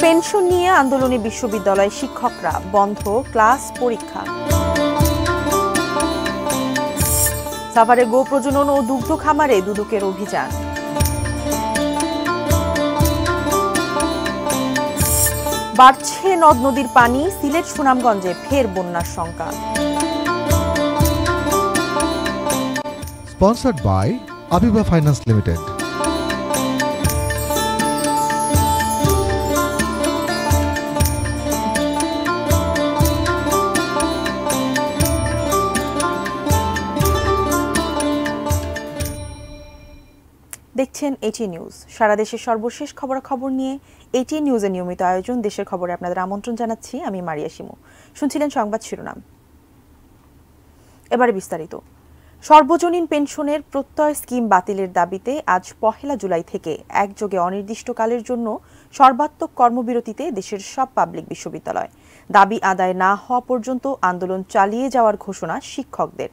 Pension নিয়ে আন্দোলনে বিশ্ববিদ্যালয় শিক্ষকরা, বন্ধ ক্লাস পরীক্ষা। সাভারে গো প্রজনন ও দুগ্ধ খামারে দুদকের অভিযান। বাড়ছে নদ নদীর পানি, সিলেট সুনামগঞ্জে ফের বন্যার শঙ্কা। Sponsored by Abiba Finance Limited. দেখছেন এটিএন নিউজ। সারা দেশের সর্বশেষ খবরাখবর নিয়ে এটিএন নিউজের নিয়মিত আয়োজন দেশের খবরে আপনাদের আমন্ত্রণ জানাচ্ছি। আমি মারিয়া শিমু। শুনছিলেন সংবাদ শিরোনাম, এবারে বিস্তারিত। সর্বজনীন পেনশনের প্রত্যয় স্কিম বাতিলের দাবিতে আজ ১ জুলাই থেকে একযোগে অনির্দিষ্টকালের জন্য সর্বাত্মক কর্মবিরতিতে দেশের সব পাবলিক বিশ্ববিদ্যালয়। দাবি আদায় না হওয়া পর্যন্ত আন্দোলন চালিয়ে যাওয়ার ঘোষণা শিক্ষকদের।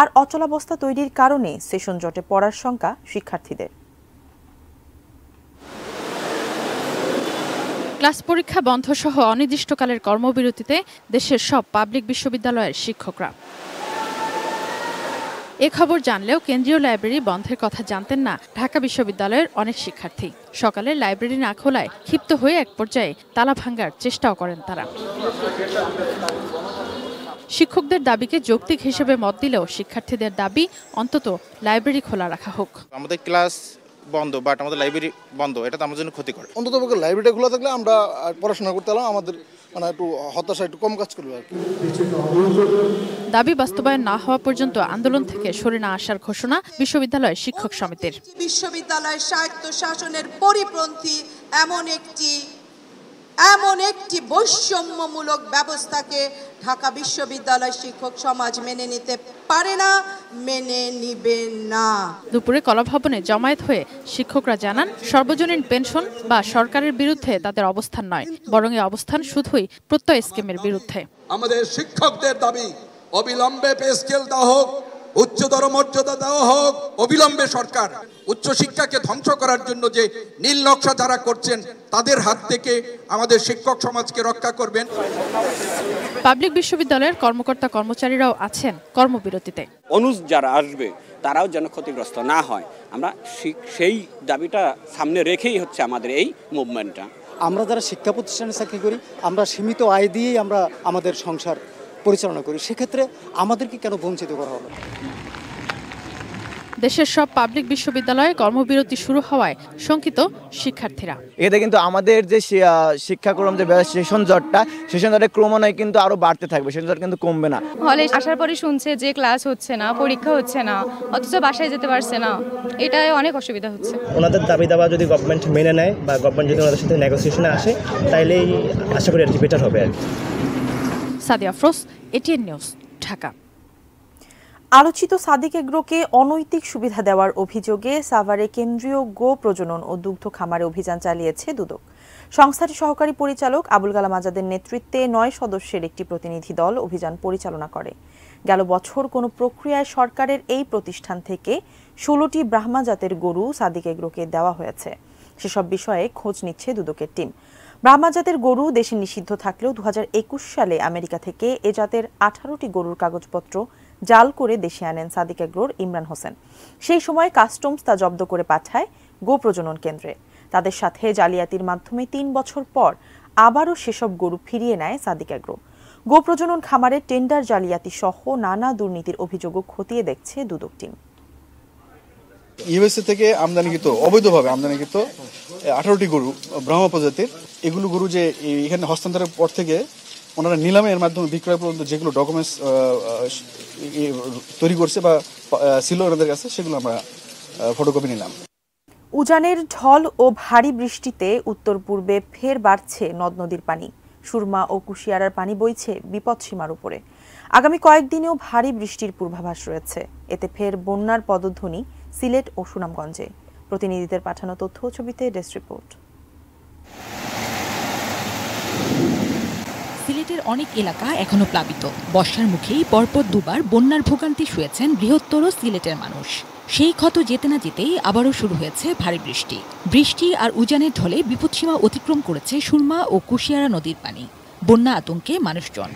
আর অচলাবস্থা তৈরির কারণে সেশন জটে পড়ার শঙ্কা শিক্ষার্থীদের। ক্লাস পরীক্ষা বন্ধ সহ অনির্দিষ্টকালের কর্মবিরতিতে দেশের সব পাবলিক বিশ্ববিদ্যালয়ের শিক্ষকরা। এ খবর জানলেও কেন্দ্রীয় লাইব্রেরি বন্ধের কথা জানতেন না ঢাকা বিশ্ববিদ্যালয়ের অনেক শিক্ষার্থী। সকালে লাইব্রেরি না খোলায় ক্ষিপ্ত হয়ে এক পর্যায়ে তালা ভাঙার চেষ্টাও করেন তারা। শিক্ষকদের দাবিকে যৌক্তিক হিসেবে মত দিলেও শিক্ষার্থীদের দাবি অন্তত লাইব্রেরি খোলা রাখা হোক। আমাদের ক্লাস বন্ধ, বাট আমাদের লাইব্রেরি বন্ধ, এটা তো আমাদের জন্য ক্ষতিকর। অন্তত লাইব্রেরিটা খোলা থাকলে আমরা পড়াশোনা করতে পারলাম, আমাদের একটু হতাশা একটু কম কাজ করবে আর কি। দাবি বাস্তবায়ন না হওয়া পর্যন্ত আন্দোলন থেকে সরে না আসার ঘোষণা বিশ্ববিদ্যালয় শিক্ষক সমিতির। বিশ্ববিদ্যালয় স্বায়ত্তশাসনের পরিপন্থী এমন একটি বৈষম্যমূলক ব্যবস্থাকে ঢাকা বিশ্ববিদ্যালয় শিক্ষক সমাজ মেনে নিতে পারে না, মেনে নিবে না। দুপুরে কলাভবনে জমায়েত হয়ে শিক্ষকরা জানান, সর্বজনীন পেনশন বা সরকারের বিরুদ্ধে তাদের অবস্থান নয়, বরং এই অবস্থান শুধুই প্রত্যয় স্কিমের বিরুদ্ধে। আমাদের শিক্ষকদের দাবি অবিলম্বে পে স্কেল দেওয়া হোক, উচ্চতর মর্যাদা দেওয়া হোক। অবিলম্বে সরকার উচ্চশিক্ষাকে ধ্বংস করার জন্য যে নীল নকশা যারা করছেন তাদের হাত থেকে আমাদের শিক্ষক সমাজকে রক্ষা করবেন। পাবলিক বিশ্ববিদ্যালয়ের কর্মকর্তা কর্মচারীরাও আছেন কর্মবিরতিতে। অনুজ যারা আসবে তারাও যেন ক্ষতিগ্রস্ত না হয়, আমরা সেই দাবিটা সামনে রেখেই হচ্ছে আমাদের এই মুভমেন্টটা। আমরা যারা শিক্ষা প্রতিষ্ঠানে চাকরি করি, আমরা সীমিত আয় দিয়েই আমরা আমাদের সংসার পরিচালনা করি, সেক্ষেত্রে আমাদেরকে কেন বঞ্চিত করা হলো? দেশের সব পাবলিক বিশ্ববিদ্যালয়ে কর্মবিরতি শুরু হওয়ায় শঙ্কিত শিক্ষার্থীরা। এতে কিন্তু আমাদের যে শিক্ষাক্রম যে সেশন জটটা ক্রমান্বয়ে কিন্তু আরো বাড়তে থাকবে, সেশন জট কিন্তু কমবে না। হলে আসার পরে শুনছে যে ক্লাস হচ্ছে না, পরীক্ষা হচ্ছে না, অথচ বাসায় যেতে পারছে না। এটাই অনেক অসুবিধা হচ্ছে। ওনাদের দাবি দাবা যদি গভর্নমেন্ট মেনে নেয় বা গভর্নমেন্ট যদি ওনাদের সাথে নেগোসিয়েশনে আসে, তাইলেই আশা করি আর কি বেটার হবে আর কি। Sadia Afroz, ATN news, Dhaka. আলোচিত সাদিক এগ্রোকে অনৈতিক সুবিধা দেওয়ার অভিযোগে সাভারে কেন্দ্রীয় গো প্রজনন ও দুগ্ধ খামারে অভিযান চালিয়েছে দুদক। সংস্থাটির সহকারী পরিচালক আবুল কালাম আজাদের নেতৃত্বে ৯ সদস্যের একটি প্রতিনিধি দল অভিযান পরিচালনা করে। গেল বছর কোনো প্রক্রিয়ায় সরকারের এই প্রতিষ্ঠান থেকে ১৬টি ব্রাহ্মা জাতের গরু সাদিক এগ্রোকে দেওয়া হয়েছে। সেসব বিষয়ে খোঁজ নিচ্ছে দুদকের টিম। ব্রাহ্মা জাতের গরু দেশে নিষিদ্ধ থাকলেও ২০২১ সালে আমেরিকা থেকে এ জাতের ১৮টি গরুর কাগজপত্র জাল করে দেশে আনেন সাদিক এগ্রোর ইমরান হোসেন। সেই সময় কাস্টমস তা জব্দ করে পাঠায় গো প্রজনন কেন্দ্রে। তাদের সাথে জালিয়াতির মাধ্যমে ৩ বছর পর আবারও সেসব গরু ফিরিয়ে নেয় সাদিক এগ্রো। গো প্রজনন খামারে টেন্ডার জালিয়াতি সহ নানা দুর্নীতির অভিযোগও খতিয়ে দেখছে দুদক টিম। ইউএসএ থেকে আমদানিকৃত, অবৈধভাবে আমদানিকৃত 18টি গরু ব্রাহ্মা প্রজাতির, এগুলো গরু যে এখানে হস্তান্তরের পর থেকে ওনারা নিলামের মাধ্যমে বিক্রয় পর্যন্ত যেগুলো ডকুমেন্টস তৈরি করছে বা ছিল ওনাদের কাছে, সেগুলো আমরা ফটোকপি নিলাম। উজানের ঢল ও ভারী বৃষ্টিতে উত্তর পূর্বে ফের বাড়ছে নদ নদীর পানি। সুরমা ও কুশিয়ারার পানি বইছে বিপদসীমার উপরে। আগামী কয়েকদিনেও ভারী বৃষ্টির পূর্বাভাস রয়েছে। এতে ফের বন্যার পদধ্বনি সিলেট ও সুনামগঞ্জে। প্রতিনিধিদের পাঠানো তথ্য ছবিতে ডেস্ক রিপোর্ট। সিলেটের অনেক এলাকা এখনো প্লাবিত। বর্ষার মুখেই পরপর দুবার বন্যার ভোগান্তি শুয়েছেন বৃহত্তর সিলেটের মানুষ। সেই ক্ষত যেতে না যেতেই আবারও শুরু হয়েছে ভারী বৃষ্টি। বৃষ্টি আর উজানের ঢলে বিপদসীমা অতিক্রম করেছে সুরমা ও কুশিয়ারা নদীর পানি। বন্যা আতঙ্কে মানুষজন।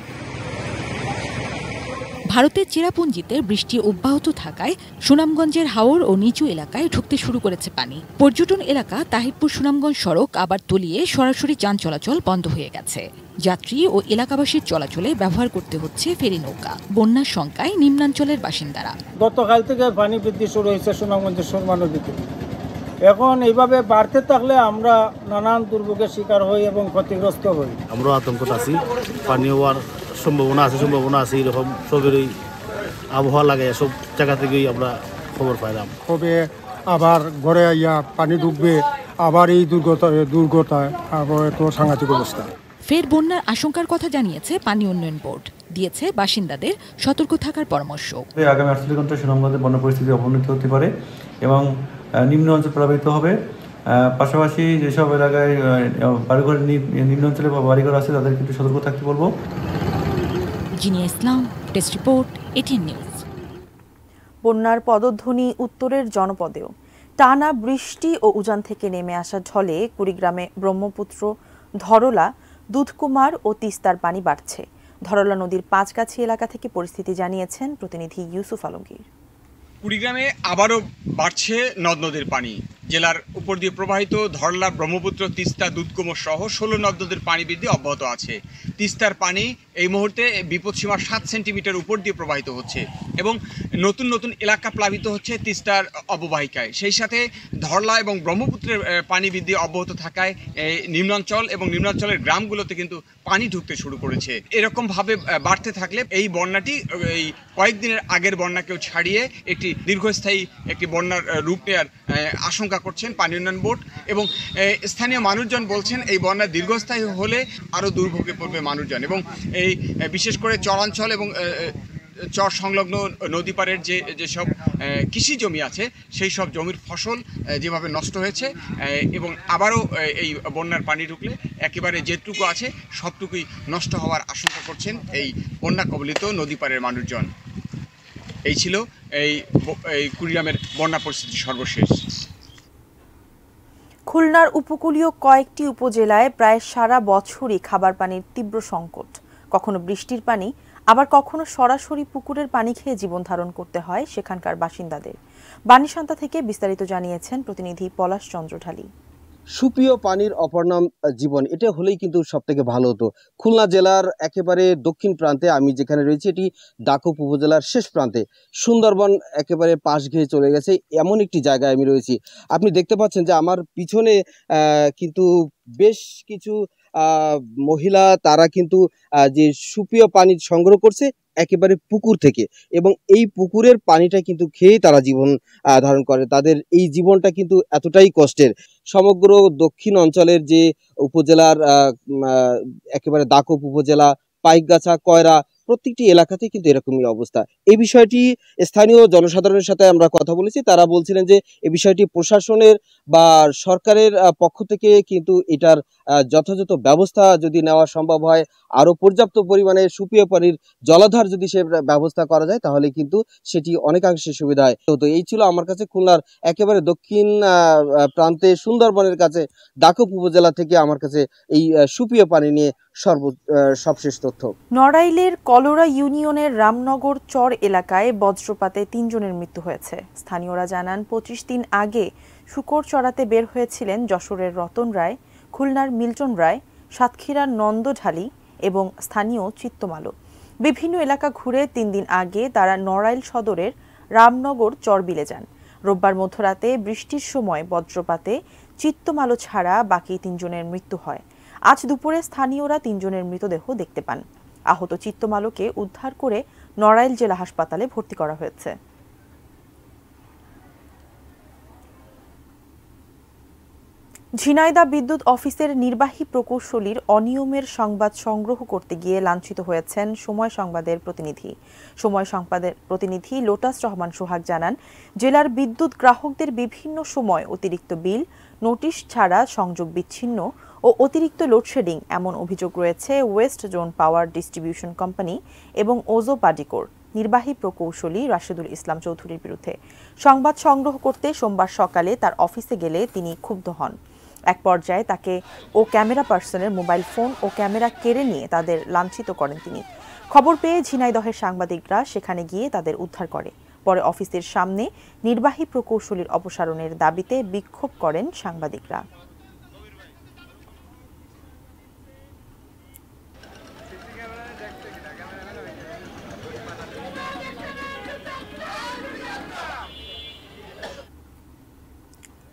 ভারতের চেরাপুঞ্জিতে বৃষ্টি অব্যাহত থাকায় সুনামগঞ্জের হাওর ও নিচু এলাকায় ঢুকতে শুরু করেছে পানি। পর্যটন এলাকা তাহিরপুর সুনামগঞ্জ সড়ক আবার তলিয়ে সরাসরি যান চলাচল বন্ধ হয়ে গেছে। যাত্রী ও এলাকাবাসীর চলাচলে ব্যবহার করতে হচ্ছে ফেরি নৌকা। বন্যার শঙ্কায় নিম্নাঞ্চলের বাসিন্দারা। গতকাল থেকে পানি বৃদ্ধি শুরু হয়েছে সুনামগঞ্জের সুরমা নদীতে। এখন এইভাবে বাড়তে থাকলে আমরা নানান দুর্ভোগের শিকার হই এবং ক্ষতিগ্রস্ত হই। আমরা আতঙ্কত আছি, পানি হওয়ার সম্ভাবনা আছে এরকম সবেরই আবহাওয়া লাগে, সব জায়গা থেকেই আমরা খবর পাইলাম। কবে আবার ঘরে ইয়া পানি ঢুকবে, আবার এই দুর্গতা আবার এত সাংঘাতিক অবস্থা। ফের বন্যার আশঙ্কার কথা জানিয়েছে পানি উন্নয়ন বোর্ড, দিয়েছে বাসিন্দাদের সতর্ক থাকার পরামর্শ। আগামী 48 ঘন্টায় সুনামগঞ্জের বন্যা পরিস্থিতি অবনতি হতে পারে এবং নিম্ন অঞ্চল প্লাবিত হবে। পাশাপাশি যেসব এলাকায় বাড়িঘর নিম্ন অঞ্চলে বা বাড়িঘর আছে তাদের একটু সতর্ক থাকতে বলবো। জিনিয়া ইসলাম, টেস্ট রিপোর্ট, এটিএন নিউজ। বন্যার পদধ্বনি উত্তরের জনপদেও। টানা বৃষ্টি ও উজান থেকে নেমে আসা ঢলে কুড়িগ্রামে ব্রহ্মপুত্র, ধরলা, দুধকুমার ও তিস্তার পানি বাড়ছে। ধরলা নদীর পাঁচগাছি এলাকা থেকে পরিস্থিতি জানিয়েছেন প্রতিনিধি ইউসুফ আলমগীর। কুড়িগ্রামে আবারও বাড়ছে নদ নদীর পানি। জেলার উপর দিয়ে প্রবাহিত ধরলা, ব্রহ্মপুত্র, তিস্তা, দুধকুমার সহ 16 নদ নদীর পানি বৃদ্ধি অব্যাহত আছে। তিস্তার পানি এই মুহূর্তে বিপদসীমার 7 সেন্টিমিটার উপর দিয়ে প্রবাহিত হচ্ছে এবং নতুন নতুন এলাকা প্লাবিত হচ্ছে তিস্তার অববাহিকায়। সেই সাথে ধরলা এবং ব্রহ্মপুত্রের পানি বৃদ্ধি অব্যাহত থাকায় নিম্নাঞ্চল এবং নিম্নাঞ্চলের গ্রামগুলোতে কিন্তু পানি ঢুকতে শুরু করেছে। এরকমভাবে বাড়তে থাকলে এই বন্যাটি এই কয়েকদিনের আগের বন্যাকেও ছাড়িয়ে একটি দীর্ঘস্থায়ী একটি বন্যার রূপ নেওয়ার আশঙ্কা করছেন পানি উন্নয়ন বোর্ড এবং স্থানীয় মানুষজন বলছেন এই বন্যা দীর্ঘস্থায়ী হলে আরও দুর্ভোগে পড়বে মানুষজন এবং এই বিশেষ করে চরাঞ্চল এবং চর সংলগ্ন নদী পাড়ের যেসব কৃষি জমি আছে সেই সব জমির ফসল যেভাবে নষ্ট হয়েছে এবং আবারও এই বন্যার পানি ঢুকলে একেবারে যেটুকু আছে সবটুকুই নষ্ট হওয়ার আশঙ্কা করছেন এই বন্যা কবলিত নদী পাড়ের মানুষজন। এই ছিল এই কুড়িগ্রামের বন্যা পরিস্থিতি সর্বশেষ। খুলনার উপকূলীয় কয়েকটি উপজেলায় প্রায় সারা বছরই খাবার পানির তীব্র সংকট। কখনো বৃষ্টির পানি, আবার কখনো সরাসরি পুকুরের পানি খেয়ে জীবন ধারণ করতে হয় সেখানকার বাসিন্দাদের। বাণীসান্তা থেকে বিস্তারিত জানিয়েছেন প্রতিনিধি পলাশ চন্দ্র ঢালী। সুপ্রিয় পানির অপর নাম জীবন, এটা হলেই কিন্তু সব থেকে ভালো হতো। খুলনা জেলার একেবারে দক্ষিণ প্রান্তে আমি যেখানে রয়েছি, এটি দাকুপ উপজেলার শেষ প্রান্তে, সুন্দরবন একেবারে পাশ ঘেয়ে চলে গেছে এমন একটি জায়গায় আমি রয়েছি। আপনি দেখতে পাচ্ছেন যে আমার পিছনে কিন্তু বেশ কিছু মহিলা, তারা কিন্তু যে সুপ্রিয় পানি সংগ্রহ করছে একেবারে পুকুর থেকে এবং এই পুকুরের পানিটা কিন্তু খেয়েই তারা জীবন ধারণ করে। তাদের এই জীবনটা কিন্তু এতটাই কষ্টের। সমগ্র দক্ষিণ অঞ্চলের যে উপজেলার একেবারে দাকুপ উপজেলা, পাইকগাছা, কয়রা, প্রত্যেকটি এলাকাতে কিন্তু এরকমই অবস্থা। এই বিষয়টি স্থানীয় জনসাধারণের সাথে আমরা কথা বলেছি, তারা বলছিলেন যে এই বিষয়টি প্রশাসনের বা সরকারের পক্ষ থেকে কিন্তু এটার যথাযথ ব্যবস্থা যদি নেওয়া সম্ভব হয়, আরো পর্যাপ্ত পরিমাণে সুপেয় পানির জলাধার যদি সে ব্যবস্থা করা যায়, তাহলে কিন্তু সেটি অনেকাংশে সুবিধা হয়। তো এই ছিল আমার কাছে খুলনার একেবারে দক্ষিণ প্রান্তে সুন্দরবনের কাছে দাকুপ উপজেলা থেকে আমার কাছে এই সুপেয় পানি নিয়ে সবশেষ তথ্য। নড়াইলের কলোরা ইউনিয়নের রামনগর চর এলাকায় বজ্রপাতে 3 জনের মৃত্যু হয়েছে। স্থানীয়রা জানান 25 দিন আগে শুকর চড়াতে বের হয়েছিলেন যশোরের রতন রায়, খুলনার মিল্টন রায়, সাতক্ষীরার নন্দঢালি এবং স্থানীয় চিত্তমালো। বিভিন্ন এলাকা ঘুরে 3 দিন আগে তারা নড়াইল সদরের রামনগর চর বিলে যান। রোববার মধ্যরাতে বৃষ্টির সময় বজ্রপাতে চিত্তমালো ছাড়া বাকি 3 জনের মৃত্যু হয়। আজ দুপুরে স্থানীয়রা 3 জনের মৃতদেহ দেখতে পান। আহত চিত্তমালোকে উদ্ধার করে নড়াইল জেলা হাসপাতালে ভর্তি করা হয়েছে। ঝিনাইদহ বিদ্যুৎ অফিসের নির্বাহী প্রকৌশলীর অনিয়মের সংবাদ সংগ্রহ করতে গিয়ে লাঞ্ছিত হয়েছেন সময় সংবাদের প্রতিনিধি। সময় সংবাদের প্রতিনিধি লোটাস রহমান সোহাগ জানান, জেলার বিদ্যুৎ গ্রাহকদের বিভিন্ন সময় অতিরিক্ত বিল, নোটিশ ছাড়া সংযোগ বিচ্ছিন্ন ও অতিরিক্ত লোডশেডিং এমন অভিযোগ রয়েছে West zone power distribution company এবং ওজো পাডিকোর। নির্বাহী প্রকৌশলী রাশেদুল ইসলাম চৌধুরীর বিরুদ্ধে। সংবাদ সংগ্রহ করতে সোমবার সকালে তার অফিসে গেলে তিনি ক্ষুব্ধ হন। এক পর্যায়ে তাকে ও ক্যামেরা পার্সনের মোবাইল ফোন ও ক্যামেরা কেড়ে নিয়ে তাদের লাঞ্ছিত করেন তিনি। খবর পেয়ে ঝিনাইদহের সাংবাদিকরা সেখানে গিয়ে তাদের উদ্ধার করে। পরে অফিসের সামনে নির্বাহী প্রকৌশলীর অপসারণের দাবিতে বিক্ষোভ করেন সাংবাদিকরা।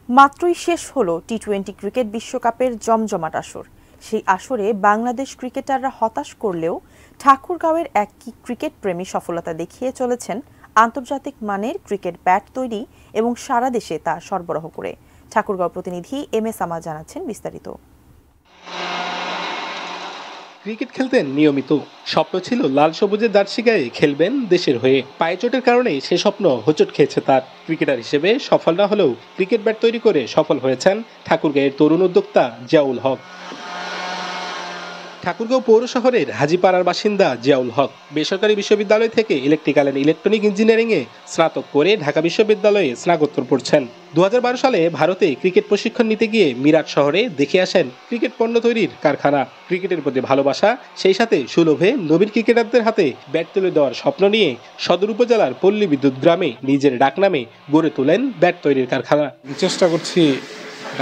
মাত্রই শেষ হলো টি-20 ক্রিকেট বিশ্বকাপের জমজমাট আসর। সেই আসরে বাংলাদেশ ক্রিকেটাররা হতাশ করলেও ঠাকুরগাঁওয়ের এক ক্রিকেট প্রেমী সফলতা দেখিয়ে চলেছেন আন্তর্জাতিক মানের ক্রিকেট ব্যাট তৈরি এবং সারা দেশে তা সরবরাহ করে। ঠাকুরগাঁও প্রতিনিধি MS আমা জানাচ্ছেন বিস্তারিত। ক্রিকেট খেলতেন নিয়মিত, স্বপ্ন ছিল লাল সবুজের জার্সি গায়ে খেলবেন দেশের হয়ে। পায়ে চোটের কারণে সে স্বপ্ন হোঁচট খেয়েছে তার। ক্রিকেটার হিসেবে সফল না হলেও ক্রিকেট ব্যাট তৈরি করে সফল হয়েছেন ঠাকুরগাঁয়ের তরুণ উদ্যোক্তা জিয়াউল হক। ঠাকুরগাঁও পৌর শহরের হাজিপাড়ার বাসিন্দা জিয়াউল হক বেসরকারি বিশ্ববিদ্যালয় থেকে ইলেকট্রিক্যাল অ্যান্ড ইলেকট্রনিক ইঞ্জিনিয়ারিংয়ে স্নাতক করে ঢাকা বিশ্ববিদ্যালয়ে স্নাতকোত্তর পড়ছেন। 2012 সালে ভারতে ক্রিকেট প্রশিক্ষণ নিতে গিয়ে মিরাট শহরে দেখে আসেন ক্রিকেট পণ্য তৈরির কারখানা। ক্রিকেটের প্রতি ভালোবাসা, সেই সাথে সুলভে নবীন ক্রিকেটারদের হাতে ব্যাট তুলে দেওয়ার স্বপ্ন নিয়ে সদর উপজেলার পল্লী বিদ্যুৎ গ্রামে নিজের ডাকনামে গড়ে তোলেন ব্যাট তৈরির কারখানা। চেষ্টা করছি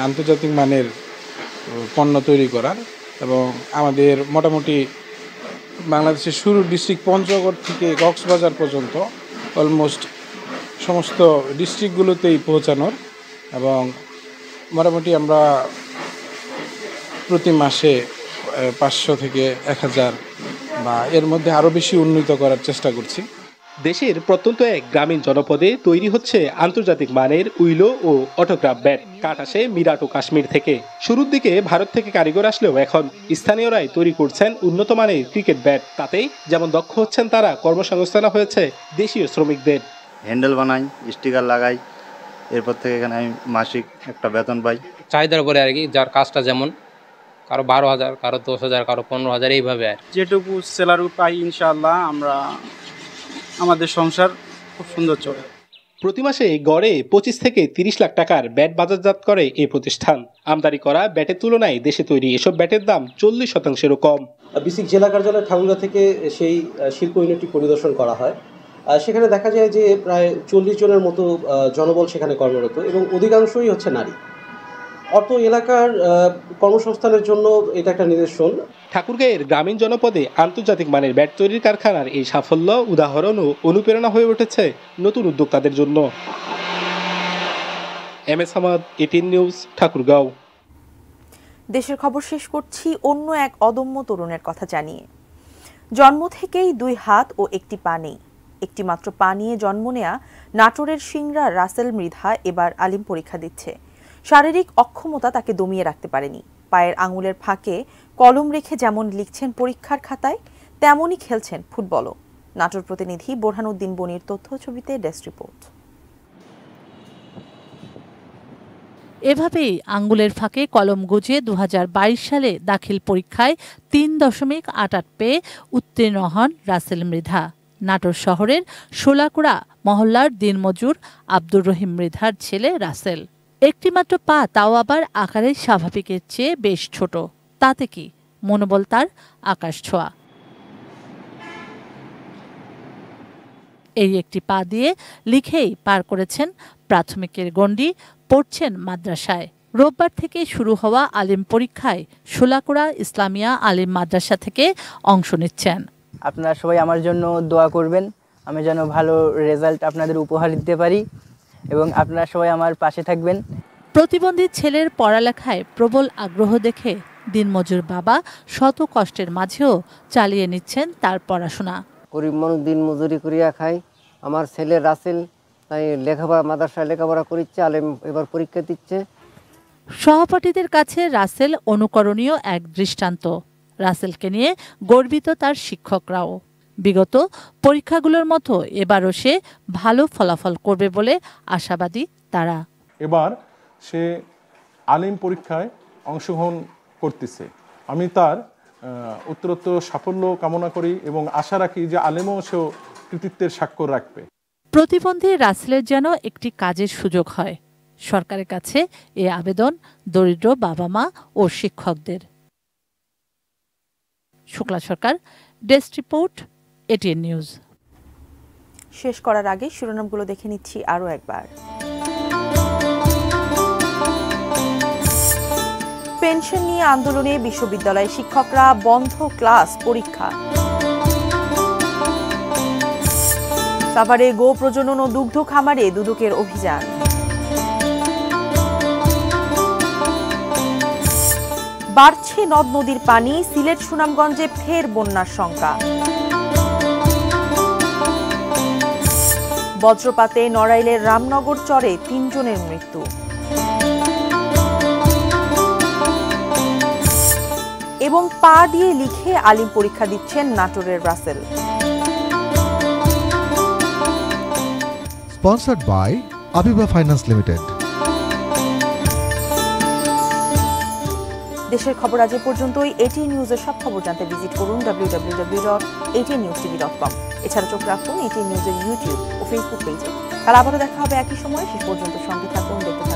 আন্তর্জাতিক মানের পণ্য তৈরি করার, এবং আমাদের মোটামুটি বাংলাদেশের শুরু ডিস্ট্রিক্ট পঞ্চগড় থেকে কক্সবাজার পর্যন্ত অলমোস্ট সমস্ত ডিস্ট্রিক্টগুলোতেই পৌঁছানোর, এবং মোটামুটি আমরা প্রতি মাসে 500 থেকে 1000 বা এর মধ্যে আরও বেশি উন্নীত করার চেষ্টা করছি। দেশের প্রত্যন্ত এক গ্রামীণ জনপদে তৈরি হচ্ছে আন্তর্জাতিক মানের উইলো ও অটোগ্রাফ ব্যাট। কাঠ আসে মিরাট ও কাশ্মীর থেকে। শুরুর দিকে ভারত থেকে কারিগর আসলেও এখন স্থানীয়রাই তৈরি করছেন উন্নত মানের ক্রিকেট ব্যাট। তাতে যেমন দক্ষ হচ্ছেন তারা, কর্মসংস্থান হয়েছে দেশীয় শ্রমিকদের। হ্যান্ডেল বানাই, স্টিকার লাগাই, এরপর থেকে এখানে আমি মাসিক একটা বেতন পাই। চাহিদার উপরে আর কি, যার কাজটা যেমন, কারো 12,000, কারো 10,000, কারো 15,000, এইভাবে আর যেটুকু স্যালারি পাই ইনশাআল্লাহ আমরা আমাদের সংসার খুব সুন্দর চলে। প্রতি মাসে গড়ে 25 থেকে 30 লাখ টাকার ব্যাট বাজারজাত করে এই প্রতিষ্ঠান। আমদানি করা ব্যাটের তুলনায় দেশে তৈরি এসব ব্যাটের দাম 40%-এরও কম। বিসিক জেলা কার্যালয় ঠাকুরগাঁও থেকে সেই শিল্প ইউনিটটি পরিদর্শন করা হয়। সেখানে দেখা যায় যে প্রায় 40 জনের মতো জনবল সেখানে কর্মরত, এবং অধিকাংশই হচ্ছে নারী। অর্থ এলাকার কর্মসংস্থানের জন্য এটা একটা নিদর্শন। ঠাকুরগাঁয়ের গ্রামীণ জনপদে আন্তর্জাতিক মানের ব্যাট তৈরির কারখানার এই সাফল্য উদাহরণ ও অনুপ্রেরণা হয়ে উঠেছে নতুন উদ্যোক্তাদের জন্য। MS Ahmed, ATN news, Thakurgaon. দেশের খবর শেষ করছি অন্য এক অদম্য তরুণের কথা জানিয়ে। জন্ম থেকেই 2 হাত ও 1টি পা নেই। একটি মাত্র পা নিয়ে জন্ম নেয়া নাটোরের সিংড়া রাসেল মৃধা এবার আলিম পরীক্ষা দিচ্ছে। শারীরিক অক্ষমতা তাকে দমিয়ে রাখতে পারেনি। পায়ের আঙুলের ফাঁকে কলম রেখে যেমন লিখছেন পরীক্ষার খাতায়, তেমনই খেলছেন ফুটবলও। নাটোর প্রতিনিধি বোরহানুদ্দিন বনির তথ্য ছবিতে ডেস্ক রিপোর্ট। এভাবেই আঙ্গুলের ফাঁকে কলম গুজে 2022 সালে দাখিল পরীক্ষায় 3.88 পেয়ে উত্তীর্ণ হন রাসেল মৃধা। নাটোর শহরের শোলাকুড়া মহল্লার দিনমজুর আব্দুর রহিম মৃধার ছেলে রাসেল। একটি মাত্র পা, তাও আবার আকারে স্বাভাবিকের চেয়ে বেশ ছোট। তাতে কি, মনোবল তার আকাশ ছোঁয়া। এই একটি পা দিয়ে লিখেই পার করেছেন প্রাথমিকের গণ্ডি, পড়ছেন মাদ্রাসায়। রোববার থেকে শুরু হওয়া আলিম পরীক্ষায় শোলাকুড়া ইসলামিয়া আলিম মাদ্রাসা থেকে অংশ নিচ্ছেন। আপনারা সবাই আমার জন্য দোয়া করবেন, আমি যেন ভালো রেজাল্ট আপনাদের উপহার দিতে পারি, এবং আপনারা সবাই আমার পাশে থাকবেন। প্রতিবন্ধী ছেলের পড়ালেখায় প্রবল আগ্রহ দেখে দিনমজুর বাবা শত কষ্টের মাঝেও চালিয়ে নিচ্ছেন তার পড়াশোনা। গরিব মানুষ দিন মজুরি করিয়া খায়। আমার ছেলে রাসেল তাই লেখাপড়া মাদ্রাসায় লেখাপড়া করছে, আলেম এবার পরীক্ষা দিচ্ছে। সহপাঠীদের কাছে রাসেল অনুকরণীয় এক দৃষ্টান্ত। রাসেলকে নিয়ে গর্বিত তার শিক্ষকরাও। বিগত পরীক্ষাগুলোর মতো এবারও সে ভালো ফলাফল করবে বলে আশাবাদী তারা। এবার সে আলিম পরীক্ষায় অংশগ্রহণ করতেছে। আমি তার উত্তরোত্তর সাফল্য কামনা করি এবং আশা রাখি যে আলেমও সেও কৃতিত্বের স্বাক্ষর রাখবে। প্রতিবন্ধী রাসেলের যেন একটি কাজের সুযোগ হয়, সরকারের কাছে এ আবেদন দরিদ্র বাবা মা ও শিক্ষকদের। শুক্লা সরকার, ডেস্ক রিপোর্ট, এটিএন নিউজ। শেষ করার আগে শিরোনামগুলো দেখে নিচ্ছি আরও একবার। পেনশন নিয়ে আন্দোলনে বিশ্ববিদ্যালয়ে শিক্ষকরা বন্ধ ক্লাস পরীক্ষা। সাভারে গো প্রজনন ও দুগ্ধ খামারে দুদকের অভিযান। বাড়ছে নদ নদীর পানি, সিলেট সুনামগঞ্জে ফের বন্যার শঙ্কা। বজ্রপাতে নড়াইলের রামনগর চরে ৩ জনের মৃত্যু। এবং পা দিয়ে লিখে আলিম পরীক্ষা দিচ্ছেন নাটোরের Rasel. Sponsored by Abiba Finance Limited. দেশের খবর আজ পর্যন্তই। এটিএন নিউজের সব খবর জানতে ভিজিট করুন www.atnnewstv.com। এছাড়া চোখ রাখুন এটিএন নিউজের ইউটিউব ও ফেসবুক পেজে। কাল আবারও দেখা হবে একই সময়। শেষ পর্যন্ত সঙ্গে থাকুন, দেখতে থাকুন